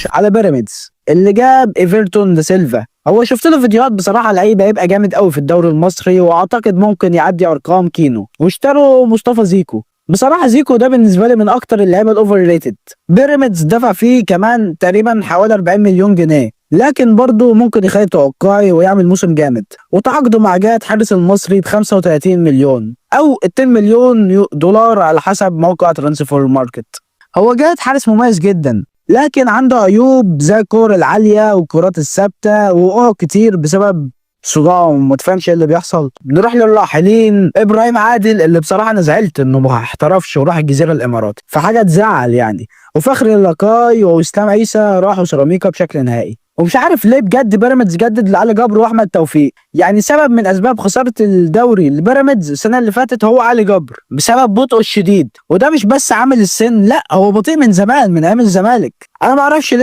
نخش على بيراميدز اللي جاب ايفرتون دا سيلفا. هو شفت له فيديوهات بصراحه، لعيب هيبقى جامد قوي في الدوري المصري، واعتقد ممكن يعدي ارقام كينو. واشتروا مصطفى زيكو. بصراحه زيكو ده بالنسبه لي من اكتر اللعيبه الاوفر ريتد. بيراميدز دفع فيه كمان تقريبا حوالي 40 مليون جنيه، لكن برضه ممكن يخلي توقعي ويعمل موسم جامد. وتعاقدوا مع جهه حارس المصري ب 35 مليون او 2 مليون دولار على حسب موقع ترانسفير ماركت. هو جهه حارس مميز جدا، لكن عنده عيوب زي الكور العاليه والكرات الثابته ووقوع كتير بسبب صداع وما تفهمش ايه اللي بيحصل. نروح للراحلين. ابراهيم عادل اللي بصراحه انا زعلت انه ما احترفش وراح الجزيره الاماراتي، فحاجه تزعل يعني. وفخري اللقاي واسلام عيسى راحوا سيراميكا بشكل نهائي. ومش عارف ليه بجد بيراميدز جدد لعلي جبر واحمد توفيق. يعني سبب من اسباب خساره الدوري لبيراميدز السنه اللي فاتت هو علي جبر بسبب بطئه الشديد. وده مش بس عامل السن، لا هو بطيء من زمان، من ايام الزمالك. انا ما اعرفش ليه